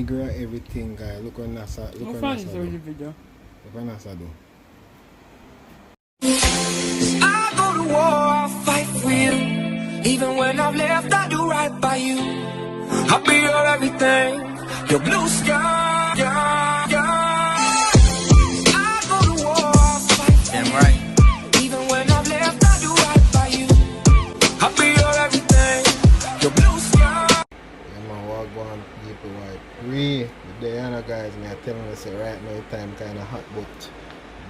nigga everything, guys. Look on NASA. Look on NASA. Video. Look on NASA do. I go to war, I'll fight for you. Even when I've left, I do right by you. I'll be your everything, your blue sky. I go to war, I'll fight for you. Right. Even when I've left, I do right by you. I'll be your everything, your blue sky. Yeah, man, walk on people white. The day, guys, me I tell you, say right now, time kind of hot, but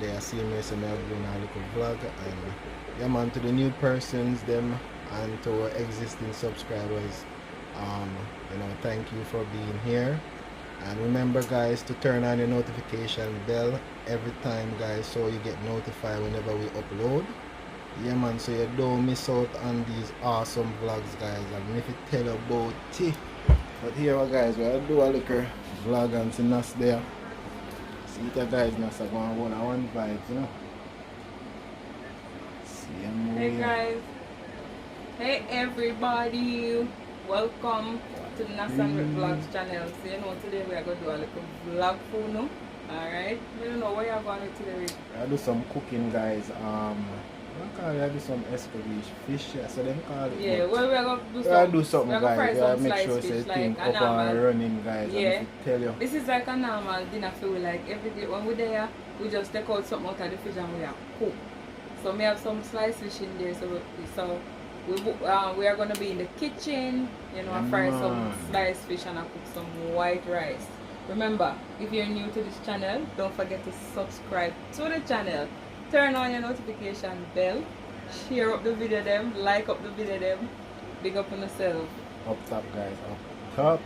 they are seeing me, so me I'm doing a little vlog. And yeah, man, to the new persons, them, and to our existing subscribers, you know, thank you for being here. And remember, guys, to turn on your notification bell every time, guys, so you get notified whenever we upload. Yeah, man, so you don't miss out on these awesome vlogs, guys. And if you tell about it. But here, guys, we'll do a little vlog and see us there. See the guys, us are going one vibe, you know. Hey guys. Hey everybody. Welcome to the Nasan Rick Vlogs channel. So you know today we are going to do a little vlog for you. Alright. I don't know what you're going to today. I do some cooking, guys. I do some escovitch fish, so them call it. Yeah, well, we're going to do something, guys. Some make sure fish, thing like up and running, guys. Yeah. And tell you. This is like a normal dinner for we, like every day when we're there, we just take out something out of the fridge and we are cook. So we have some sliced fish in there, so we are going to be in the kitchen, you know, and fry some sliced fish and I cook some white rice. Remember, if you're new to this channel, don't forget to subscribe to the channel. Turn on your notification bell, share up the video them, like up the video them, big up on yourself. Up top, guys, up top.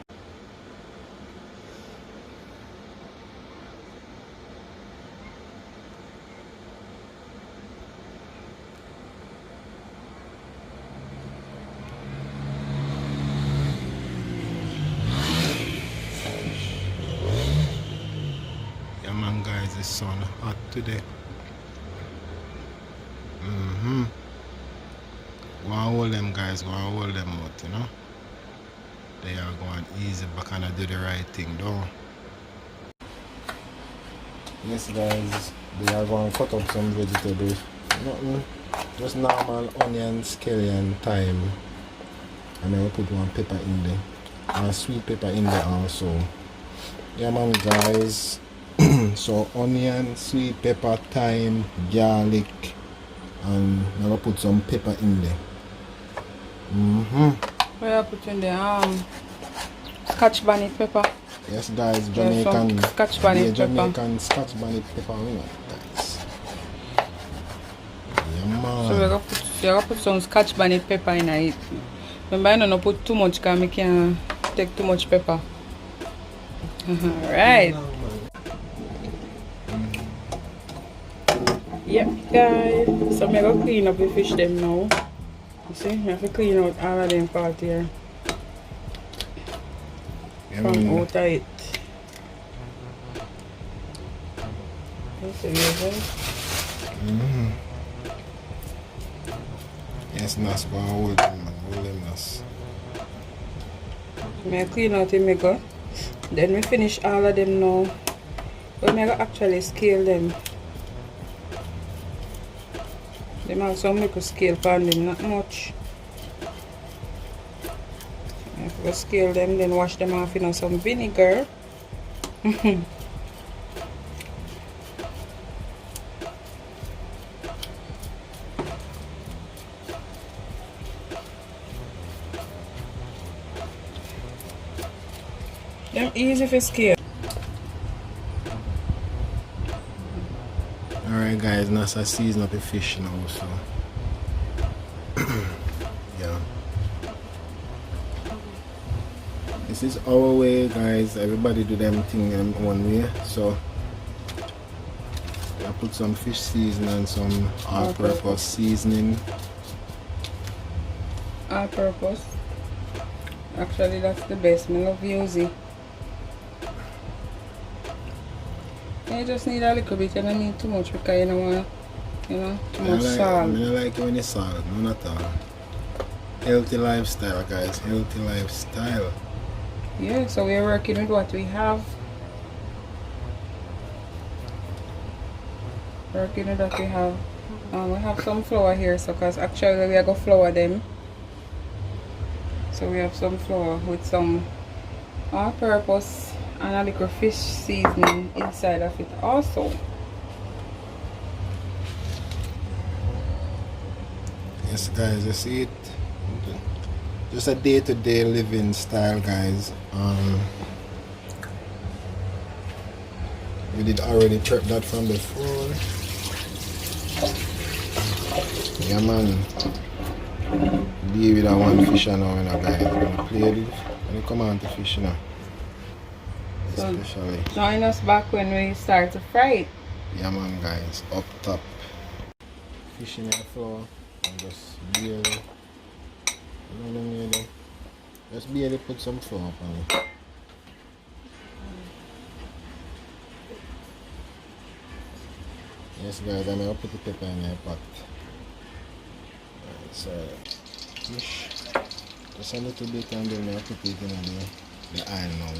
Yeah, man, guys, the sun hot today. Go and hold them, guys, go and hold them out, you know. They are going easy back and do the right thing, though. Yes, guys, they are going to cut up some vegetables. Nothing, just normal onion, scallion, thyme. And then we put one pepper in there. And sweet pepper in there also. Yeah, man, guys. So, onion, sweet pepper, thyme, garlic. And now I put some pepper in there. What I put in there? Scotch bonnet pepper. Yes, guys, Jamaican Scotch bonnet pepper. Jamaican Scotch bonnet pepper, guys. Yeah, man. So we're gonna put some Scotch bonnet pepper in it. Remember, I don't put too much because I can't take too much pepper. Alright. Yep, guys. So I'm gonna clean up the fish them now. You see, I have to clean out all of them part here. Yeah, from out of it. You see, yes, nice. Go and hold them, man. Hold them, nice. I clean out the mega. Then we finish all of them now. But I actually scale them. They have some little scale pan them, not much. If we scale them, then wash them off in some vinegar. Them easy for scale. Alright, guys, now I season up the fish now, so yeah. This is our way, guys. Everybody do them thing in one way. So I put some fish seasoning and some all-purpose seasoning. All-purpose. Actually, that's the best. I love using. You just need a little bit. You don't need too much because you don't want, too much salt. I don't like when it's salt. No, not all. Healthy lifestyle, guys. Healthy lifestyle. Yeah, so we're working with what we have. Working with what we have. We have some flour here, so because actually we are going to flour them. So we have some flour with some all-purpose and a little fish seasoning inside of it also. Yes guys, you see it? Just a day-to-day living style guys. We did already prep that from before. Yeah man. Be with that one fish now, you know, guys. We're gonna play with it when you come on to fish, you know. Especially. So join us back when we start to fry it. Yeah man guys, up top. Fish in the flour and just barely, just barely put some flour on it. Yes guys, I'm gonna put the pepper in the pot. So fish just a little bit and then I'll put it in the oil now.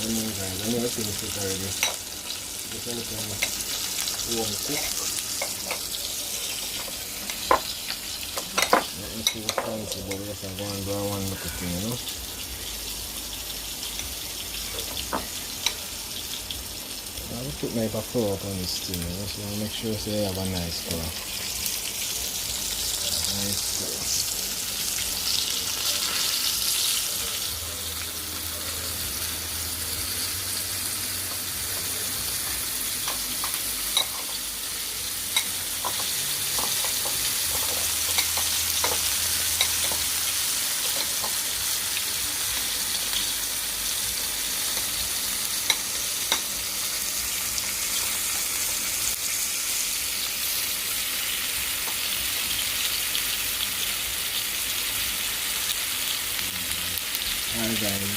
Guys, I'm gonna finish it already. Just a little warm cook. Nothing too fancy, but we just go and do one little thing, you know. I will put my flour up on this thing, you know, so I make sure so I have a nice color. Nice color. Alright guys.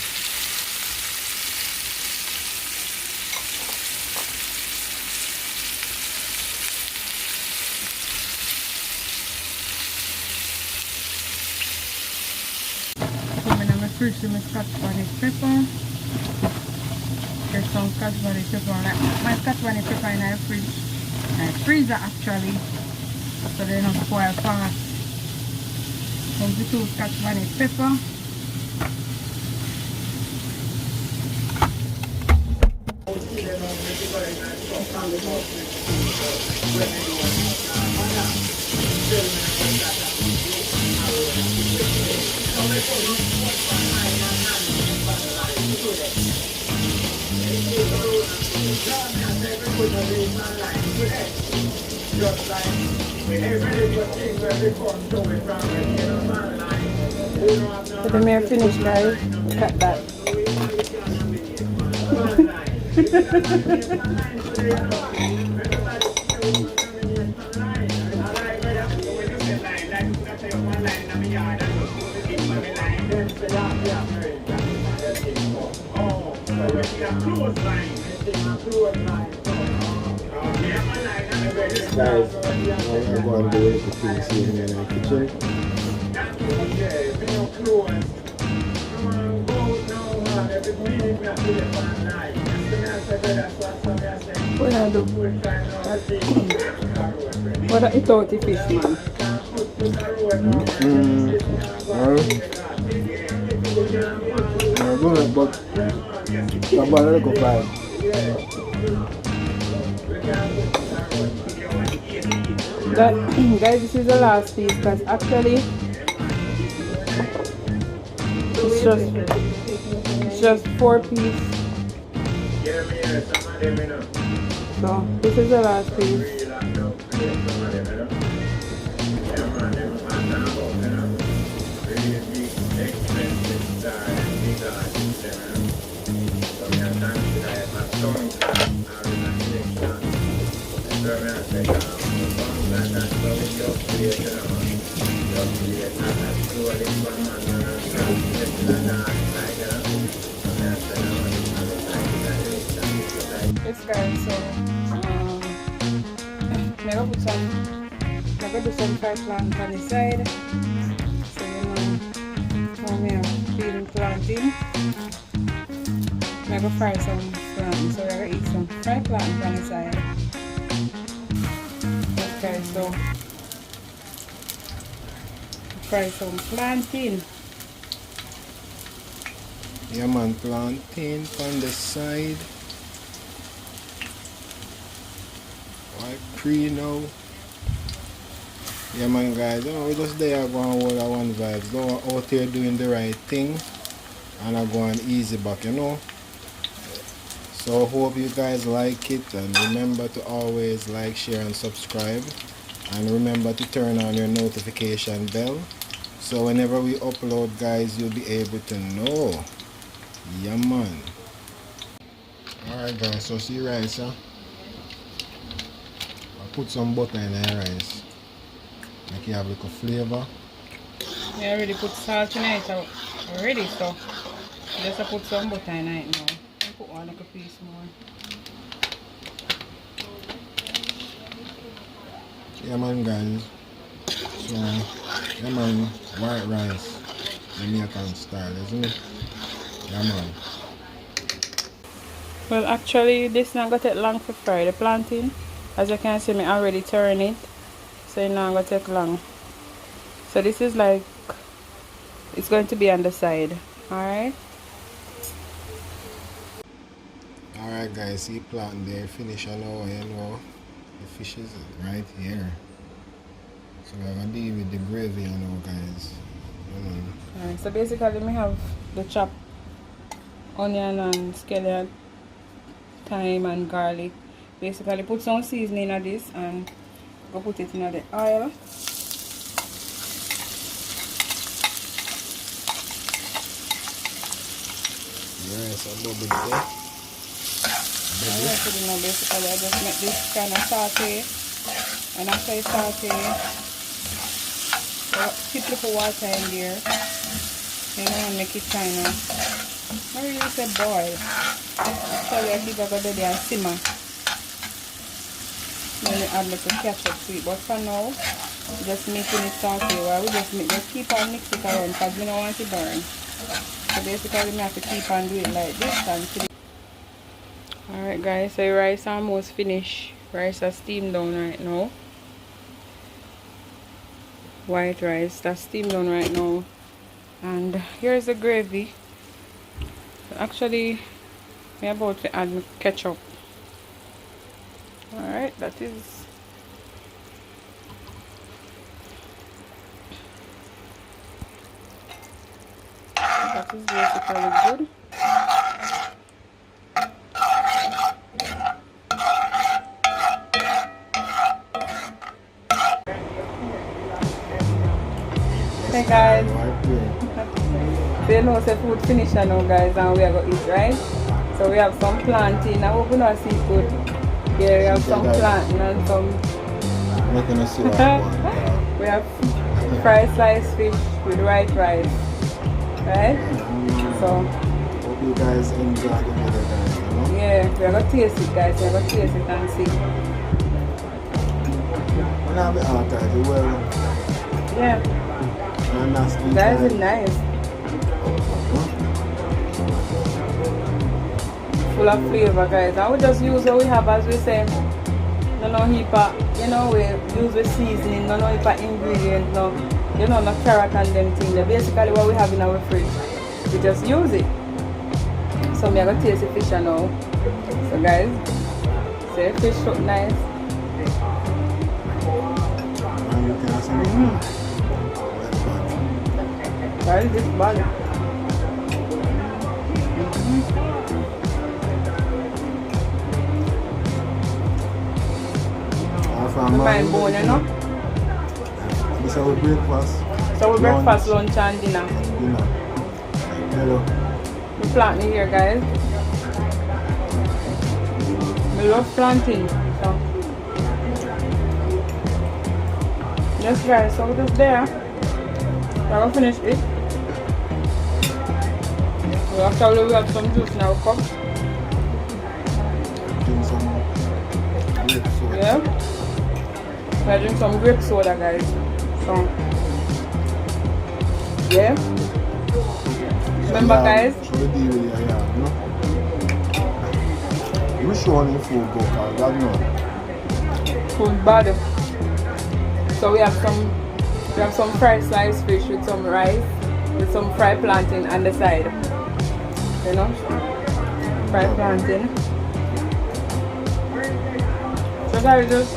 So I'm going to fridge my Scotch bonnet pepper. There's some Scotch bonnet pepper. My Scotch bonnet pepper in my fridge. My freezer actually. So they don't spoil fast. Some little Scotch bonnet pepper. So the mayor finished, guys. Cut that. Guys, I'm going to do it with the season in the kitchen. What I do? What I eat out the fish, man? I'm good, but I'm going to go fry. Guys, this is the last piece because actually it's just 4 pieces. So this is the last piece. Yes guys, so I'm gonna put some, I'm gonna do some fried plant on the side. So you know how me have been planting. I'm gonna fry some plant, so we're gonna eat some fried plant on the side. Okay, so fry some plantain. Yeah man, plantain on the side. Like pre now. Yeah man guys, we just there going all our one vibes. Go out here doing the right thing and I go on easy back, you know. So hope you guys like it, and remember to always like, share and subscribe, and remember to turn on your notification bell so whenever we upload guys you'll be able to know. Yeah man. Alright guys, so see rice, huh? I put some butter in the rice. Make it have a little flavor. I already put salt in it already, so just put some butter in it now. I put one little piece more. Yeah man guys. So yeah man, white rice Jamaican style, isn't it? Yeah man. Well actually this not gonna take long for fry the plantain. As you can see me already turn it. So it's not gonna take long. So this is like, it's going to be on the side. Alright. Alright guys, see plantain there, finish now, you know. The fish is right here. So we're gonna deal with the gravy, you know guys. Alright, so basically we have the chopped onion and scallion, thyme and garlic. Basically put some seasoning in this and go put it in the oil. Yes, a little bit there. Alright, so you know, basically I just make this kind of saute, and after I saute, keep little water in there, you know, and make it kind of, not really say boil, actually I keep it go there and simmer, then you add little ketchup to it, but for now, just making it saute, while we just keep on mix it around, because we don't want it burn. So basically we have to keep on doing it like this until. Alright guys, so your rice almost finished. Rice is steamed down right now. White rice that's steamed down right now. And here's the gravy. Actually, we're about to add ketchup. Alright, that is. That is basically good. Hey guys, so you know the food finished now guys, and we are going to eat, right? So we have some plantain. I hope you know seafood. Here we have some plantain and some. We have fried sliced fish with white rice, right? So hope you guys enjoy the video guys, you know? Yeah, we are going to taste it guys. We are going to taste it and see. Now we are guys, well. Yeah. That is nice. Full of flavor guys. I will just use what we have, as we say. No heap of, you know, we use the seasoning, no heap of ingredients, no, you know, no carrot and them things. Basically what we have in our fridge. We just use it. So I'm going to taste the fish now. So guys, see the fish look nice. Why is this bad? Mind bone, you know? This is our breakfast. So we breakfast, lunch and dinner. Hello. We planting here guys. We love planting. So yes guys, so this there. We're gonna finish it. Actually we have some juice in our cup. Drink some milk soda. Yeah. I drink some grape soda, guys. So, yeah. Remember, guys? So we deal with your yard, no? You sure only food go, cause God know. Food bad. So we have some fried sliced fish with some rice, with some fried plantain on the side. You know? Fried plantain. So guys, just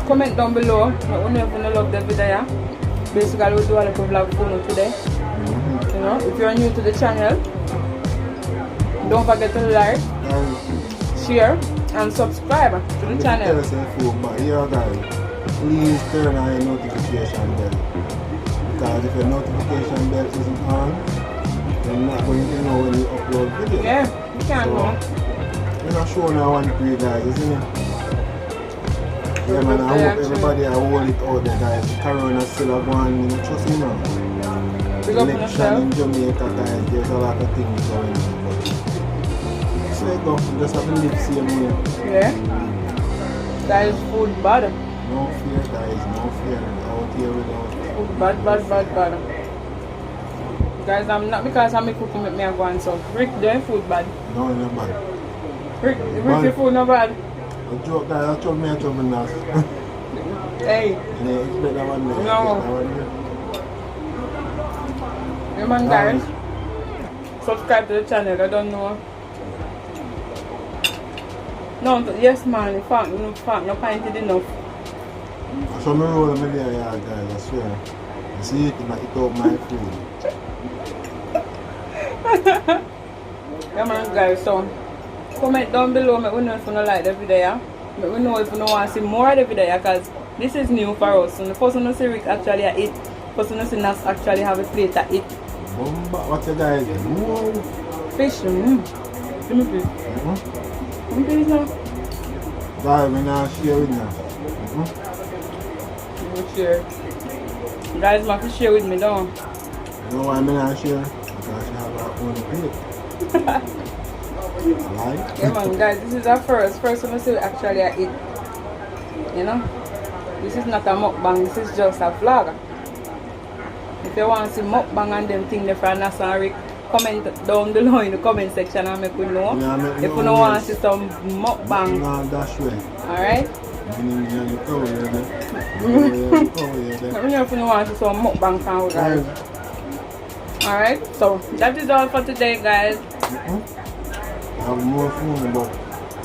comment down below. Let me know if you love the video. Basically, we'll do a little vlog for you today. You know, if you're new to the channel, don't forget to like, share, and subscribe to the channel. But here guys, please turn on your notification bell. Because if your notification bell isn't on, you're not going to know when you upload videos. Yeah, you can know. We're not showing our one for you guys, isn't it? Yeah man, I hope everybody I hold it out there guys. Corona still a going, you know, trust me now. Election in Jamaica guys, there's a lot of things going on. But so you go, just have to live same way. Yeah. That is food bad. No fear guys, no fear. Out here without Food bad. Guys, I'm not because I'm cooking with me and go and so. Rick, doing food bad. no, it's not bad. Rick, your food not bad. A joke guys, I told me I told me now. Hey. And I expect that one there. No. Remember guys, subscribe to the channel, I don't know. No, yes man, in fact, no pint enough. I saw me roll me there, yeah, guys, I swear. You see it, I eat up my food. Yeah man guys, so comment down below, let me know if you like the video. Let me know if you want to see more of the video because this is new for us. So the first one to see Rick actually eat, first one to see Nas actually have a plate to eat. What you guys do? Whoa. Fish, Give me fish. Give me fish now. Guys, we're not share with now. Share. Guys, my fish share with me, don't. You know why I'm not share? Because she have her own plate. Right? Yeah man, guys, this is our first one to see actually I eat. You know? This is not a mukbang, this is just a vlog. If you want to see mukbang and them things from Nas and Rick, comment down below in the comment section and make you know. If you don't want to see some mukbang. No, that's right. Alright? Let me know if you don't want to see some mukbang from you guys. Alright, so that is all for today guys. I have more food but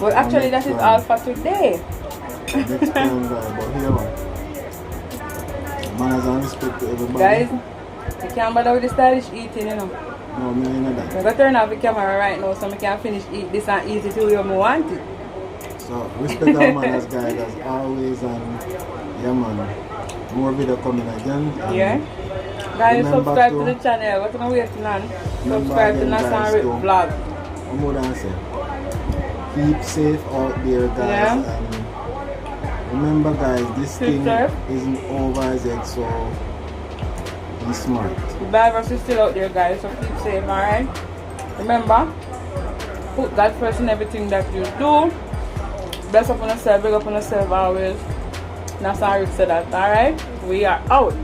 well actually that is all for today. Next time guys, but here on. Manners and respect to everybody. Guys, you can't bother with the stylish eating, you know. No, me ain't that. I'm going to turn off the camera right now so I can finish eat this and eat it till you want it. So, respect our manners guys as always and yeah man, more video coming again. Yeah. Guys, subscribe to the channel. What are you waiting on? Subscribe to Nas and Rick vlog. What more than I say? Keep safe out there guys. Yeah. And remember guys, this thing isn't over as yet, so be smart. The virus is still out there guys, so keep safe, alright? Remember, put God first in everything that you do. Bless up on yourself, big up on yourself always. Nas and Rick said that, alright? We are out.